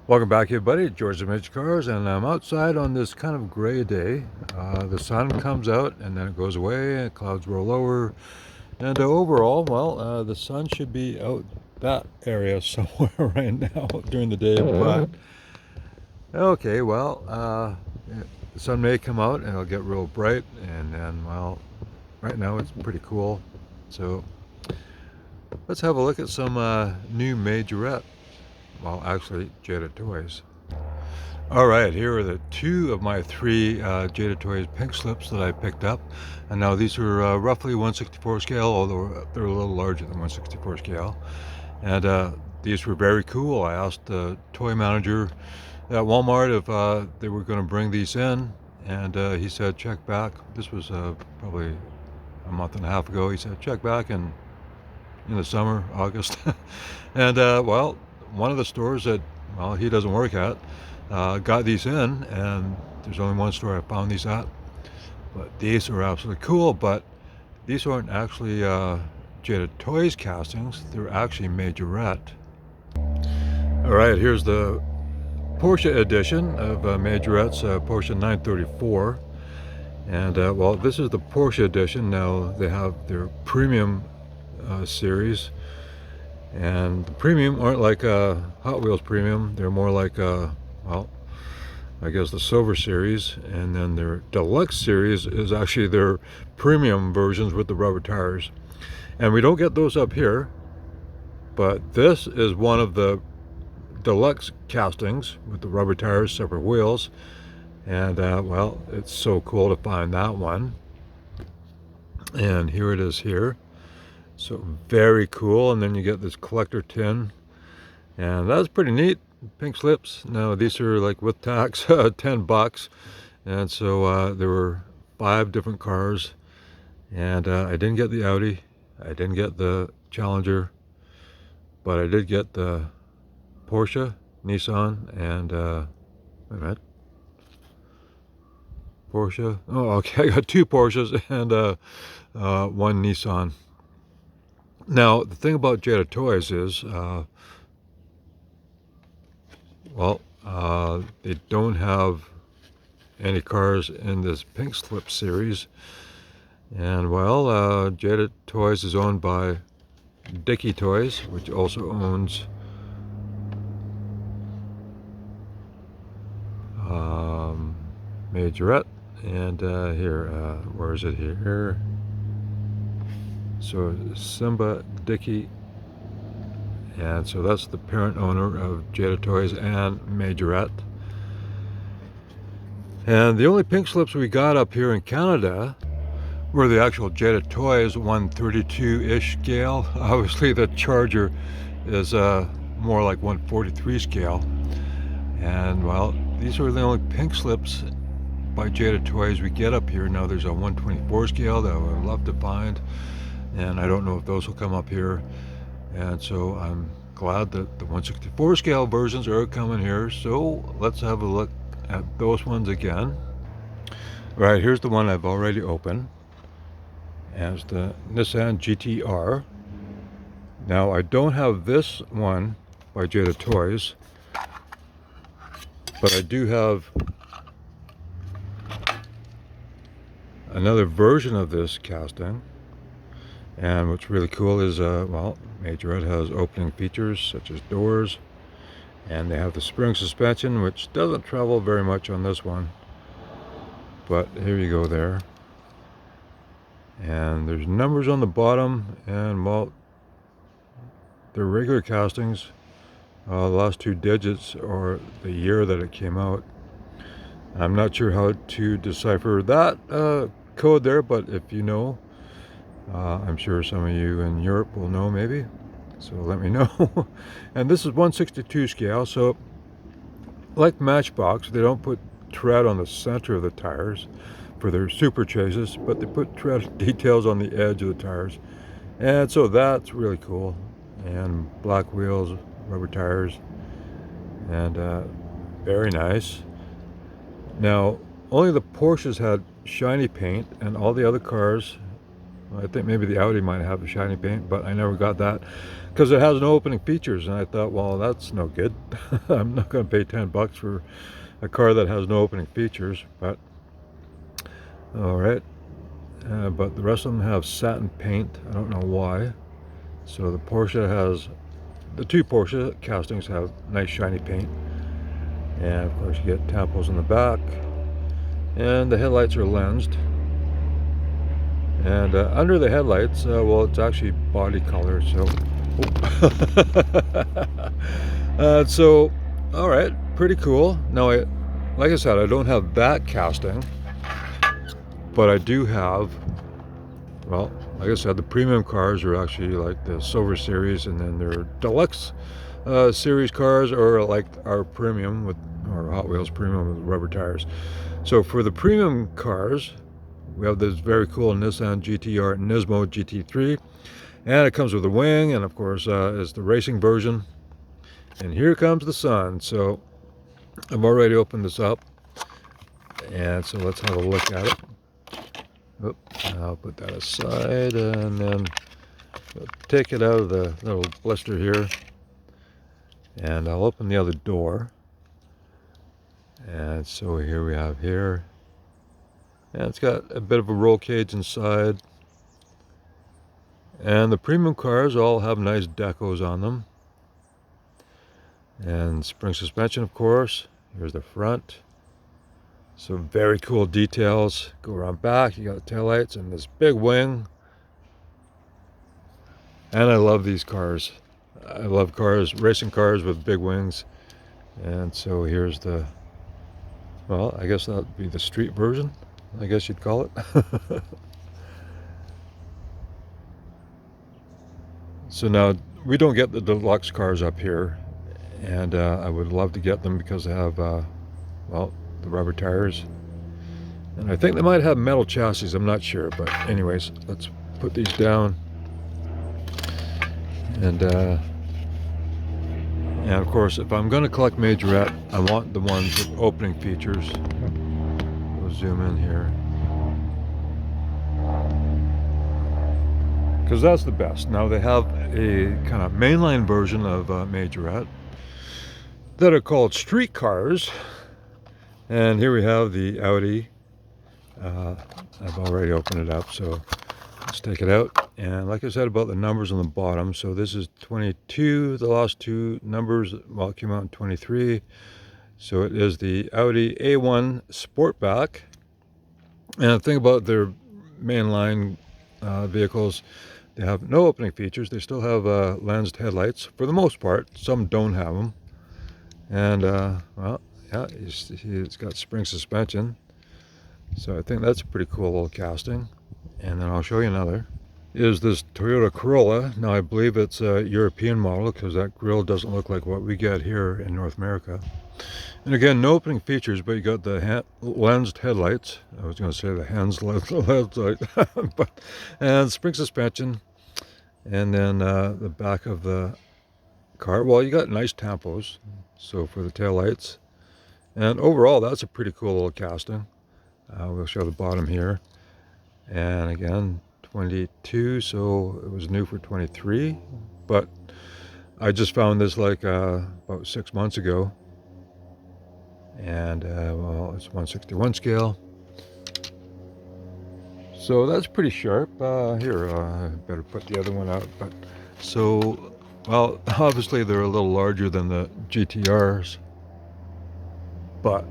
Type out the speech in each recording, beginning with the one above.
Welcome back, everybody. George Image Cars, and I'm outside on this kind of gray day. The sun comes out and then it goes away, and clouds roll over. And overall, well, the sun should be out that area somewhere right now during the day. But okay, well, the sun may come out and it'll get real bright, and then, well, right now it's pretty cool. So let's have a look at some new Majorette. Well, actually, JadaToys. All right, here are the two of my three JadaToys Pink Slips that I picked up. And now these are roughly 1/64 scale, although they're a little larger than 1/64 scale. And these were very cool. I asked the toy manager at Walmart if they were going to bring these in, and he said check back. This was probably a month and a half ago. He said check back in the summer, August. And well, one of the stores that, well, he doesn't work at got these in, and there's only one store I found these at. But these are absolutely cool, but these aren't actually JadaToys castings. They're actually Majorette. All right, here's the Porsche edition of Majorette's Porsche 934. And well, this is the Porsche edition. Now they have their premium series, and the premium aren't like Hot Wheels premium. They're more like well, I guess the Silver series, and then their Deluxe series is actually their premium versions with the rubber tires. And we don't get those up here, but this is one of the Deluxe castings with the rubber tires, separate wheels. And well, it's so cool to find that one. And here it is here. So very cool. And then you get this collector tin, and that's pretty neat. Pink slips. Now these are like with tax $10, and so there were 5 different cars, and I didn't get the Audi, I didn't get the Challenger, but I did get the Porsche, Nissan, and wait a minute, Porsche. Oh, okay, I got 2 Porsches and 1 Nissan. Now the thing about JadaToys is well, they don't have any cars in this Pink Slip series. And well, JadaToys is owned by Dickie Toys, which also owns Majorette. And here, where is it here? So Simba Dickie. And so that's the parent owner of JadaToys and Majorette. And the only pink slips we got up here in Canada were the actual JadaToys 132-ish scale. Obviously the Charger is more like 143 scale. And well, these are the only pink slips by JadaToys we get up here. Now there's a 124 scale that I would love to find, and I don't know if those will come up here. And so I'm glad that the 164 scale versions are coming here. So let's have a look at those ones again. All right, here's the one I've already opened. As the Nissan GTR. Now I don't have this one by JadaToys, but I do have another version of this casting. And what's really cool is, well, Majorette has opening features such as doors, and they have the spring suspension, which doesn't travel very much on this one. But here you go there. And there's numbers on the bottom, and well, they're regular castings. The last 2 digits are the year that it came out. I'm not sure how to decipher that code there, but if you know, I'm sure some of you in Europe will know maybe, so let me know. And this is 1/62 scale, so like Matchbox, they don't put tread on the center of the tires for their super chases, but they put tread details on the edge of the tires, and so that's really cool. And black wheels, rubber tires, and very nice. Now only the Porsches had shiny paint, and all the other cars I think maybe the Audi might have a shiny paint, but I never got that because it has no opening features, and I thought, well, that's no good. I'm not going to pay 10 bucks for a car that has no opening features. But all right, but the rest of them have satin paint. I don't know why. So the Porsche has, the two Porsche castings have nice shiny paint, and of course you get tampos in the back, and the headlights are lensed. And under the headlights, well, it's actually body color, so so all right, pretty cool. Now, like I said, I don't have that casting, but I do have, well, like I said, the premium cars are actually like the Silver Series, and then they're Deluxe Series cars, or like our premium with, or Hot Wheels premium with rubber tires. So for the premium cars, we have this very cool Nissan GTR Nismo GT3, and it comes with a wing, and of course is the racing version. And here comes the sun. So I've already opened this up, and so let's have a look at it. Oop, I'll put that aside, and then we'll take it out of the little blister here, and I'll open the other door. And so here we have here, and it's got a bit of a roll cage inside, and the premium cars all have nice decos on them, and spring suspension, of course. Here's the front. So very cool details. Go around back, you got the taillights and this big wing. And I love these cars. I love cars, racing cars with big wings. And so here's the, well, I guess that would be the street version, I guess you'd call it. So now, we don't get the Deluxe cars up here, and I would love to get them because they have, well, the rubber tires, and I think they might have metal chassis, I'm not sure. But anyways, let's put these down, and of course, if I'm going to collect Majorette, I want the ones with opening features. We'll zoom in here, because that's the best. Now they have a kind of mainline version of Majorette that are called street cars. And here we have the Audi. I've already opened it up, so let's take it out. And like I said about the numbers on the bottom, so this is 22. The last two numbers, well, it came out in 23. So it is the Audi A1 Sportback. And the thing about their mainline vehicles, they have no opening features. They still have lensed headlights for the most part. Some don't have them. And well, yeah, it's got spring suspension, so I think that's a pretty cool little casting. And then I'll show you another. Is this Toyota Corolla. Now I believe it's a European model, because that grille doesn't look like what we get here in North America. And again, no opening features, but you got the lensed headlights. I was going to say the hands lensed light, but, and spring suspension, and then the back of the car. Well, you got nice tampos, so for the tail lights. And overall, that's a pretty cool little casting. We'll show the bottom here. And again, 22, so it was new for 23. But I just found this like about 6 months ago. And well, it's 161 scale. So that's pretty sharp. Here, I better put the other one out. But so, well, obviously they're a little larger than the GTRs, but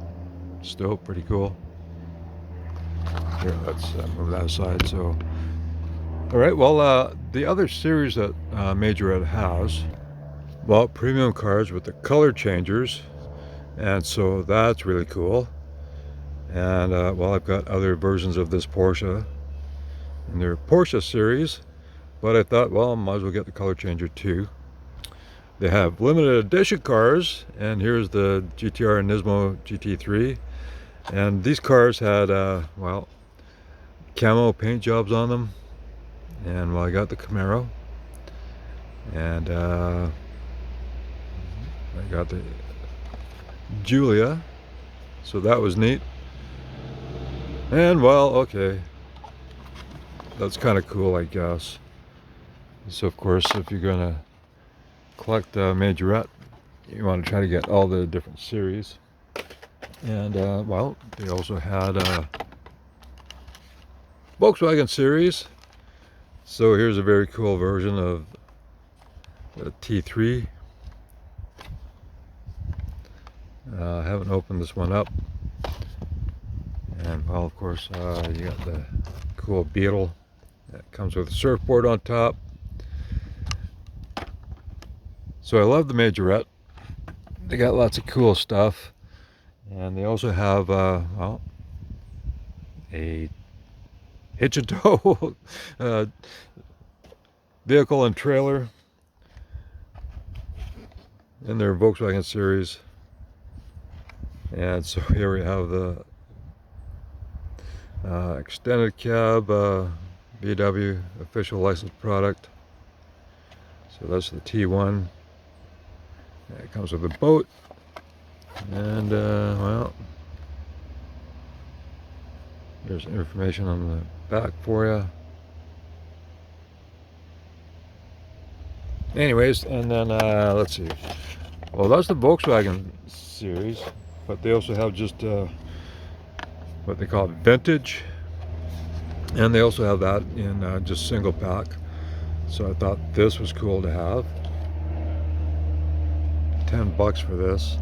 still pretty cool. Here, let's move that aside. So, all right, well, the other series that Majorette has, well, premium cars with the color changers, and so that's really cool. And well, I've got other versions of this Porsche in their Porsche series, but I thought, well, I might as well get the color changer too. They have limited edition cars, and here's the GTR Nismo GT3. And these cars had, well, camo paint jobs on them. And well, I got the Camaro. And I got the Giulia. So that was neat. And well, okay. that's kind of cool, I guess. So of course, if you're gonna collect Majorette, you want to try to get all the different series. And well, they also had a Volkswagen series. So here's a very cool version of the T3. I haven't opened this one up. And well, of course, you got the cool Beetle that comes with a surfboard on top. So I love the Majorette. They got lots of cool stuff. And they also have, well, a hitch and tow vehicle and trailer in their Volkswagen series. And so here we have the extended cab VW official licensed product. So that's the T1. It comes with a boat. And well, there's information on the back for you. Anyways, and then let's see. Well, that's the Volkswagen series, but they also have just what they call vintage, and they also have that in just single pack. So I thought this was cool to have. $10 for this.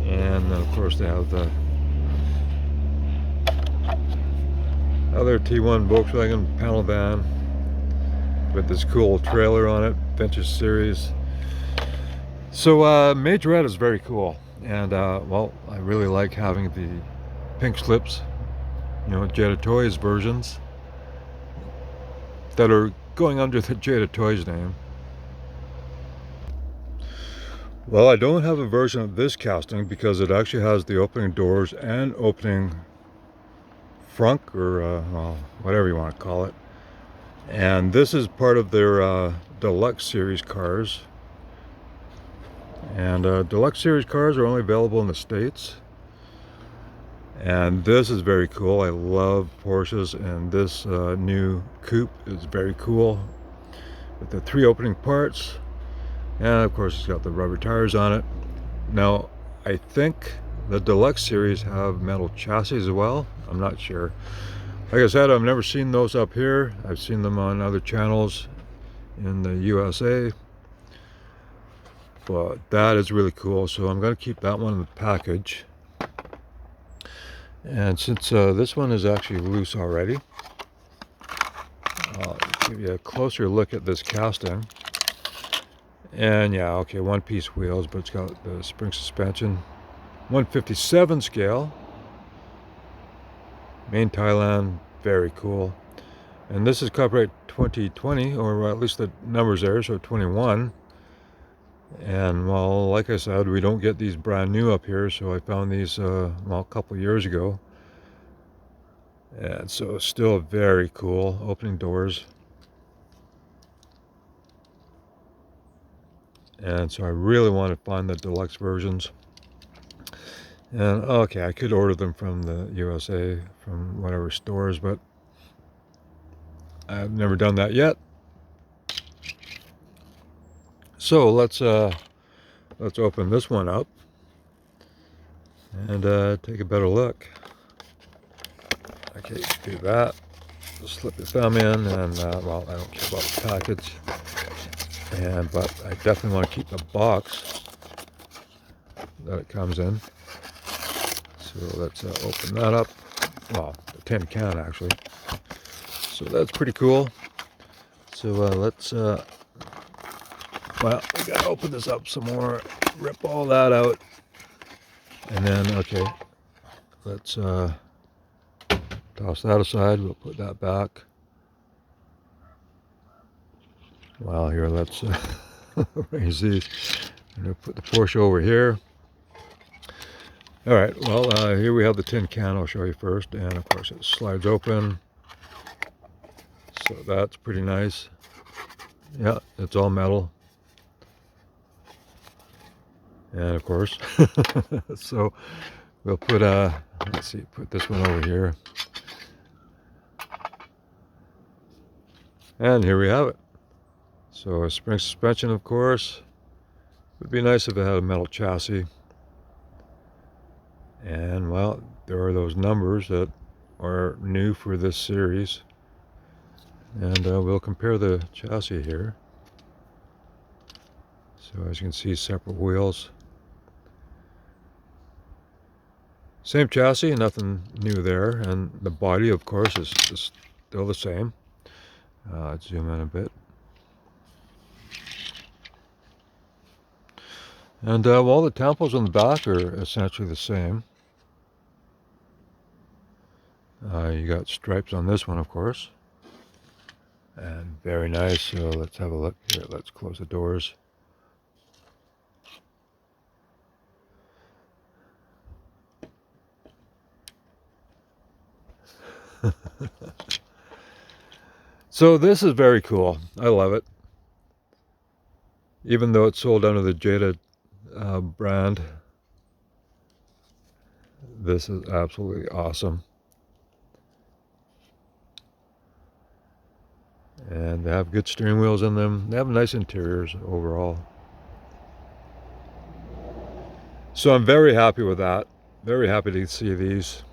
And then of course they have the other T1 Volkswagen panel van with this cool trailer on it, vintage series. So Majorette is very cool, and well, I really like having the pink slips, you know, JadaToys versions that are going under the JadaToys name. Well, I don't have a version of this casting because it actually has the opening doors and opening frunk, or well, whatever you want to call it. And this is part of their Deluxe series cars. And Deluxe series cars are only available in the States. And this is very cool. I love Porsches, and this new coupe is very cool with the 3 opening parts. And of course it's got the rubber tires on it. Now I think the Deluxe series have metal chassis as well. I'm not sure. Like I said, I've never seen those up here. I've seen them on other channels in the USA. But that is really cool. So I'm going to keep that one in the package. And since this one is actually loose already, I'll give you a closer look at this casting. And yeah, okay, 1-piece wheels, but it's got the spring suspension. 157 scale. Main Thailand, very cool. And this is copyright 2020, or at least the number's there, so 21. And well, like I said, we don't get these brand new up here, so I found these well, a couple years ago. And so still very cool. Opening doors. And so I really want to find the Deluxe versions. And okay, I could order them from the USA, from whatever stores, but I've never done that yet. So let's open this one up and take a better look. Okay, do that. Just slip your thumb in, and well, I don't care about the package. But I definitely want to keep the box that it comes in. So let's open that up. Well, the tin can actually. So that's pretty cool. So let's, well, we gotta open this up some more, rip all that out. And then, okay, let's toss that aside. We'll put that back. Well, here, let's raise these. I'm going to put the Porsche over here. All right, well, here we have the tin can. I'll show you first. And, of course, it slides open. So that's pretty nice. Yeah, it's all metal. And, of course, so we'll put, let's see, put this one over here. And here we have it. So a spring suspension, of course. Would be nice if it had a metal chassis. And well, there are those numbers that are new for this series. And we'll compare the chassis here. So as you can see, separate wheels. Same chassis, nothing new there. And the body, of course, is still the same. Let's zoom in a bit. And well, the tampos on the back are essentially the same. You got stripes on this one, of course. And very nice. So let's have a look here. Let's close the doors. So this is very cool. I love it. Even though it's sold under the Jada brand, this is absolutely awesome. And they have good steering wheels in them. They have nice interiors overall. So I'm very happy with that. Very happy to see these.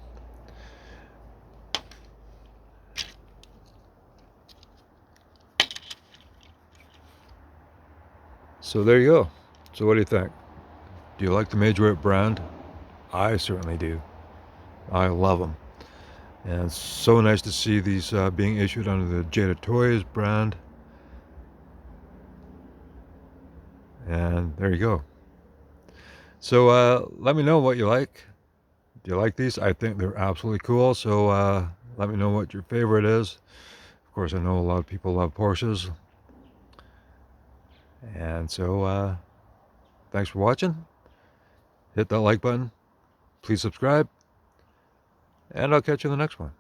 So there you go. So what do you think? Do you like the Majorette brand? I certainly do. I love them. And it's so nice to see these being issued under the JadaToys brand. And there you go. So let me know what you like. Do you like these? I think they're absolutely cool. So let me know what your favorite is. Of course, I know a lot of people love Porsches. And so thanks for watching. Hit that like button. Please subscribe. And I'll catch you in the next one.